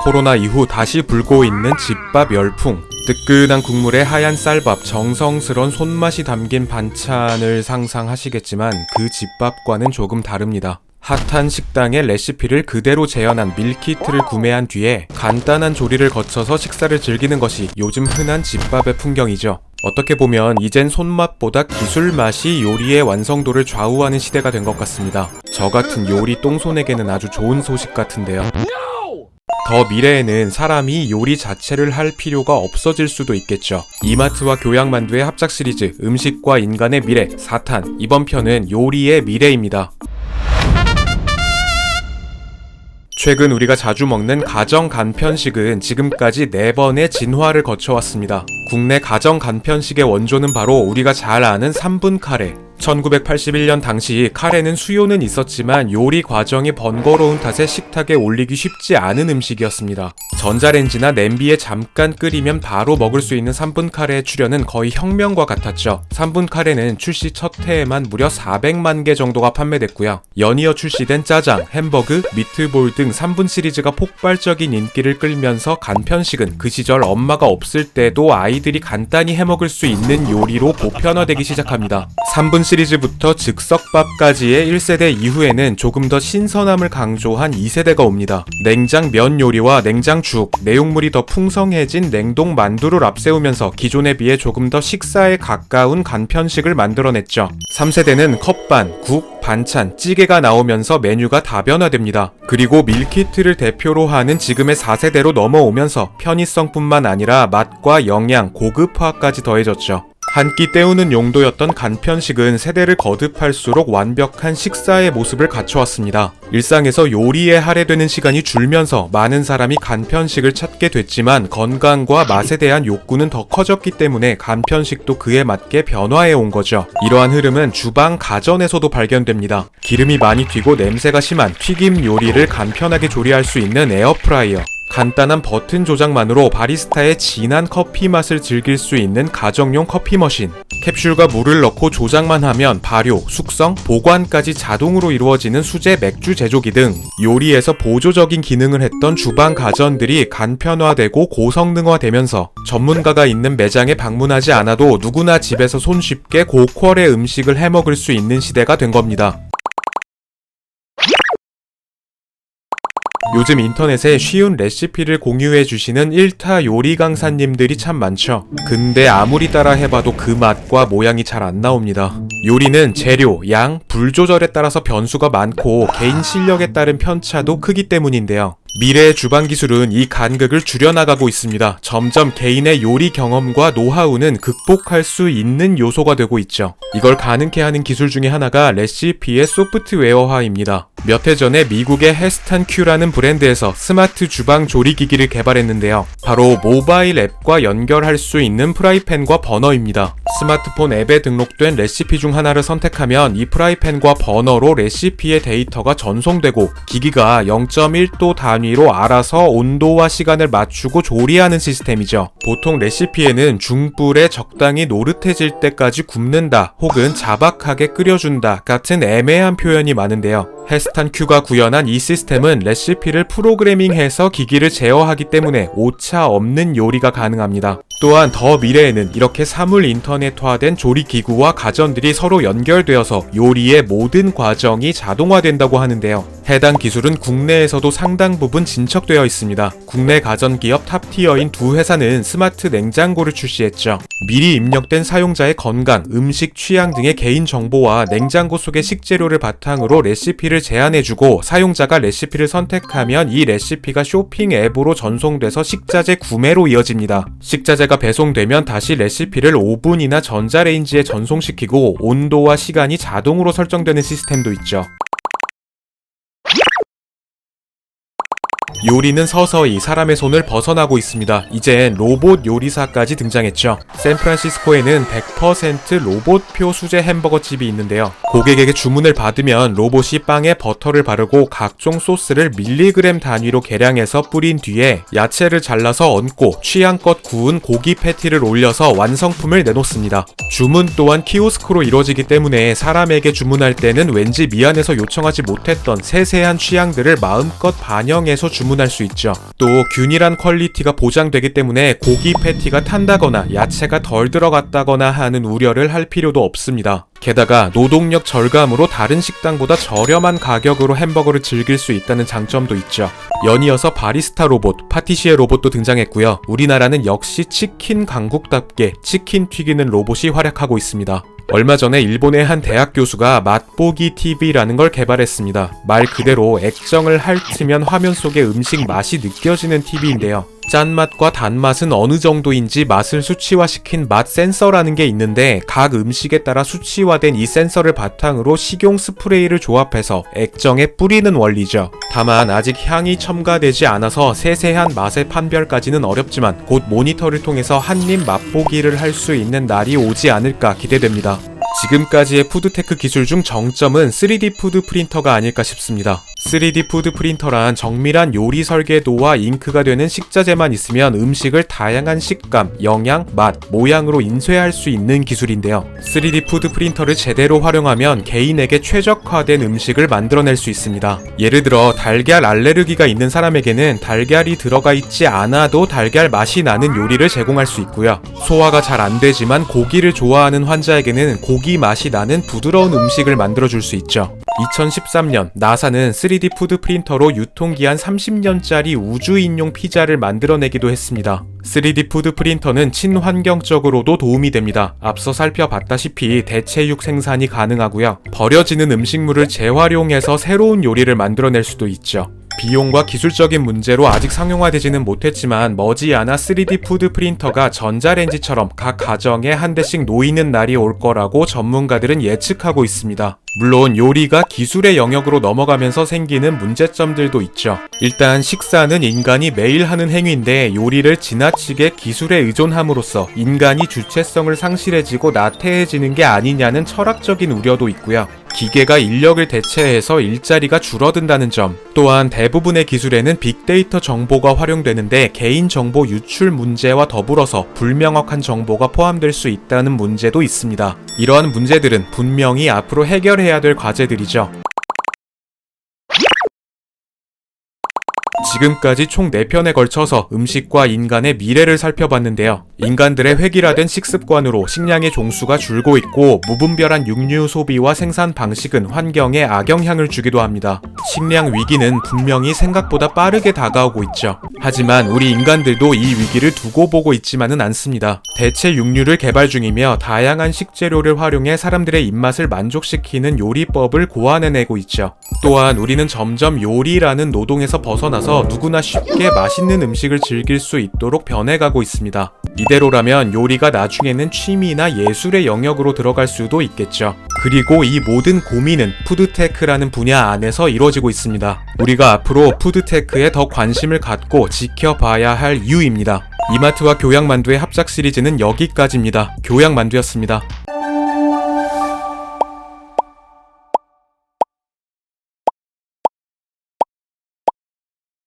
코로나 이후 다시 불고 있는 집밥 열풍. 뜨끈한 국물에 하얀 쌀밥, 정성스런 손맛이 담긴 반찬을 상상하시겠지만 그 집밥과는 조금 다릅니다. 핫한 식당의 레시피를 그대로 재현한 밀키트를 구매한 뒤에 간단한 조리를 거쳐서 식사를 즐기는 것이 요즘 흔한 집밥의 풍경이죠. 어떻게 보면 이젠 손맛보다 기술 맛이 요리의 완성도를 좌우하는 시대가 된 것 같습니다. 저 같은 요리 똥손에게는 아주 좋은 소식 같은데요. 더 미래에는 사람이 요리 자체를 할 필요가 없어질 수도 있겠죠. 이마트와 교양만두의 합작 시리즈 음식과 인간의 미래 4탄, 이번 편은 요리의 미래입니다. 최근 우리가 자주 먹는 가정 간편식은 지금까지 4번의 진화를 거쳐왔습니다. 국내 가정 간편식의 원조는 바로 우리가 잘 아는 3분 카레. 1981년 당시 카레는 수요는 있었지만 요리 과정이 번거로운 탓에 식탁에 올리기 쉽지 않은 음식이었습니다. 전자레인지나 냄비에 잠깐 끓이면 바로 먹을 수 있는 3분 카레의 출현은 거의 혁명과 같았죠. 3분 카레는 출시 첫 해에만 무려 400만 개 정도가 판매됐고요. 연이어 출시된 짜장, 햄버거, 미트볼 등 3분 시리즈가 폭발적인 인기를 끌면서 간편식은 그 시절 엄마가 없을 때도 아이들이 간단히 해먹을 수 있는 요리로 보편화되기 시작합니다. 3분 시리즈부터 즉석밥까지의 1세대 이후에는 조금 더 신선함을 강조한 2세대가 옵니다. 냉장 면 요리와 냉장죽, 내용물이 더 풍성해진 냉동 만두를 앞세우면서 기존에 비해 조금 더 식사에 가까운 간편식을 만들어냈죠. 3세대는 컵반, 국, 반찬, 찌개가 나오면서 메뉴가 다변화됩니다. 그리고 밀키트를 대표로 하는 지금의 4세대로 넘어오면서 편의성뿐만 아니라 맛과 영양, 고급화까지 더해졌죠. 한 끼 때우는 용도였던 간편식은 세대를 거듭할수록 완벽한 식사의 모습을 갖춰왔습니다. 일상에서 요리에 할애되는 시간이 줄면서 많은 사람이 간편식을 찾게 됐지만 건강과 맛에 대한 욕구는 더 커졌기 때문에 간편식도 그에 맞게 변화해 온 거죠. 이러한 흐름은 주방 가전에서도 발견됩니다. 기름이 많이 튀고 냄새가 심한 튀김 요리를 간편하게 조리할 수 있는 에어프라이어. 간단한 버튼 조작만으로 바리스타의 진한 커피 맛을 즐길 수 있는 가정용 커피 머신. 캡슐과 물을 넣고 조작만 하면 발효, 숙성, 보관까지 자동으로 이루어지는 수제 맥주 제조기 등 요리에서 보조적인 기능을 했던 주방 가전들이 간편화되고 고성능화되면서 전문가가 있는 매장에 방문하지 않아도 누구나 집에서 손쉽게 고퀄의 음식을 해먹을 수 있는 시대가 된 겁니다. 요즘 인터넷에 쉬운 레시피를 공유해주시는 1타 요리 강사님들이 참 많죠. 근데 아무리 따라 해봐도 그 맛과 모양이 잘 안 나옵니다. 요리는 재료, 양, 불 조절에 따라서 변수가 많고 개인 실력에 따른 편차도 크기 때문인데요. 미래의 주방 기술은 이 간극을 줄여나가고 있습니다. 점점 개인의 요리 경험과 노하우는 극복할 수 있는 요소가 되고 있죠. 이걸 가능케 하는 기술 중에 하나가 레시피의 소프트웨어화입니다. 몇 해 전에 미국의 헤스탄 큐라는 브랜드에서 스마트 주방 조리기기를 개발했는데요. 바로 모바일 앱과 연결할 수 있는 프라이팬과 버너입니다. 스마트폰 앱에 등록된 레시피 중 하나를 선택하면 이 프라이팬과 버너로 레시피의 데이터가 전송되고 기기가 0.1도 단위로 알아서 온도와 시간을 맞추고 조리하는 시스템이죠. 보통 레시피에는 중불에 적당히 노릇해질 때까지 굽는다 혹은 자박하게 끓여준다 같은 애매한 표현이 많은데요. 헤스탄 큐가 구현한 이 시스템은 레시피를 프로그래밍해서 기기를 제어하기 때문에 오차 없는 요리가 가능합니다. 또한 더 미래에는 이렇게 사물 인터넷화된 조리기구와 가전들이 서로 연결되어서 요리의 모든 과정이 자동화된다고 하는데요. 해당 기술은 국내에서도 상당 부분 진척되어 있습니다. 국내 가전기업 탑티어인 두 회사는 스마트 냉장고를 출시했죠. 미리 입력된 사용자의 건강, 음식 취향 등의 개인 정보와 냉장고 속의 식재료를 바탕으로 레시피를 제안해주고 사용자가 레시피를 선택하면 이 레시피가 쇼핑 앱으로 전송돼서 식자재 구매로 이어집니다. 식자재가 배송되면 다시 레시피를 오븐이나 전자레인지에 전송시키고 온도와 시간이 자동으로 설정되는 시스템도 있죠. 요리는 서서히 사람의 손을 벗어나고 있습니다. 이젠 로봇 요리사까지 등장했죠. 샌프란시스코에는 100% 로봇표 수제 햄버거집이 있는데요. 고객에게 주문을 받으면 로봇이 빵에 버터를 바르고 각종 소스를 밀리그램 단위로 계량해서 뿌린 뒤에 야채를 잘라서 얹고 취향껏 구운 고기 패티를 올려서 완성품을 내놓습니다. 주문 또한 키오스크로 이루어지기 때문에 사람에게 주문할 때는 왠지 미안해서 요청하지 못했던 세세한 취향들을 마음껏 반영해서 주문할 주문할 수 있죠. 또 균일한 퀄리티가 보장되기 때문에 고기 패티가 탄다거나 야채가 덜 들어갔다거나 하는 우려를 할 필요도 없습니다. 게다가 노동력 절감으로 다른 식당보다 저렴한 가격으로 햄버거를 즐길 수 있다는 장점도 있죠. 연이어서 바리스타 로봇, 파티시에 로봇도 등장했고요. 우리나라는 역시 치킨 강국답게 치킨 튀기는 로봇이 활약하고 있습니다. 얼마 전에 일본의 한 대학 교수가 맛보기 TV라는 걸 개발했습니다. 말 그대로 액정을 핥으면 화면 속에 음식 맛이 느껴지는 TV인데요. 짠맛과 단맛은 어느 정도인지 맛을 수치화시킨 맛 센서라는 게 있는데 각 음식에 따라 수치화된 이 센서를 바탕으로 식용 스프레이를 조합해서 액정에 뿌리는 원리죠. 다만 아직 향이 첨가되지 않아서 세세한 맛의 판별까지는 어렵지만 곧 모니터를 통해서 한입 맛보기를 할 수 있는 날이 오지 않을까 기대됩니다. 지금까지의 푸드테크 기술 중 정점은 3D 푸드 프린터가 아닐까 싶습니다. 3D 푸드 프린터란 정밀한 요리 설계도와 잉크가 되는 식자재만 있으면 음식을 다양한 식감, 영양, 맛, 모양으로 인쇄할 수 있는 기술인데요. 3D 푸드 프린터를 제대로 활용하면 개인에게 최적화된 음식을 만들어낼 수 있습니다. 예를 들어 달걀 알레르기가 있는 사람에게는 달걀이 들어가 있지 않아도 달걀 맛이 나는 요리를 제공할 수 있고요. 소화가 잘 안 되지만 고기를 좋아하는 환자에게는 고기 맛이 나는 부드러운 음식을 만들어줄 수 있죠. 2013년 나사는 3D 푸드 프린터로 유통기한 30년짜리 우주인용 피자를 만들어내기도 했습니다. 3D 푸드 프린터는 친환경적으로도 도움이 됩니다. 앞서 살펴봤다시피 대체육 생산이 가능하고요. 버려지는 음식물을 재활용해서 새로운 요리를 만들어낼 수도 있죠. 비용과 기술적인 문제로 아직 상용화되지는 못했지만 머지않아 3D 푸드 프린터가 전자레인지처럼 각 가정에 한 대씩 놓이는 날이 올 거라고 전문가들은 예측하고 있습니다. 물론 요리가 기술의 영역으로 넘어가면서 생기는 문제점들도 있죠. 일단 식사는 인간이 매일 하는 행위인데 요리를 지나치게 기술에 의존함으로써 인간이 주체성을 상실해지고 나태해지는 게 아니냐는 철학적인 우려도 있고요. 기계가 인력을 대체해서 일자리가 줄어든다는 점, 또한 대부분의 기술에는 빅데이터 정보가 활용되는데 개인정보 유출 문제와 더불어서 불명확한 정보가 포함될 수 있다는 문제도 있습니다. 이러한 문제들은 분명히 앞으로 해결해야 될 과제들이죠. 지금까지 총 4편에 걸쳐서 음식과 인간의 미래를 살펴봤는데요. 인간들의 획일화된 식습관으로 식량의 종수가 줄고 있고 무분별한 육류 소비와 생산 방식은 환경에 악영향을 주기도 합니다. 식량 위기는 분명히 생각보다 빠르게 다가오고 있죠. 하지만 우리 인간들도 이 위기를 두고 보고 있지만은 않습니다. 대체 육류를 개발 중이며 다양한 식재료를 활용해 사람들의 입맛을 만족시키는 요리법을 고안해내고 있죠. 또한 우리는 점점 요리라는 노동에서 벗어나서 누구나 쉽게 맛있는 음식을 즐길 수 있도록 변해가고 있습니다. 이대로라면 요리가 나중에는 취미나 예술의 영역으로 들어갈 수도 있겠죠. 그리고 이 모든 고민은 푸드테크라는 분야 안에서 이루어지고 있습니다. 우리가 앞으로 푸드테크에 더 관심을 갖고 지켜봐야 할 이유입니다. 이마트와 교양만두의 합작 시리즈는 여기까지입니다. 교양만두였습니다.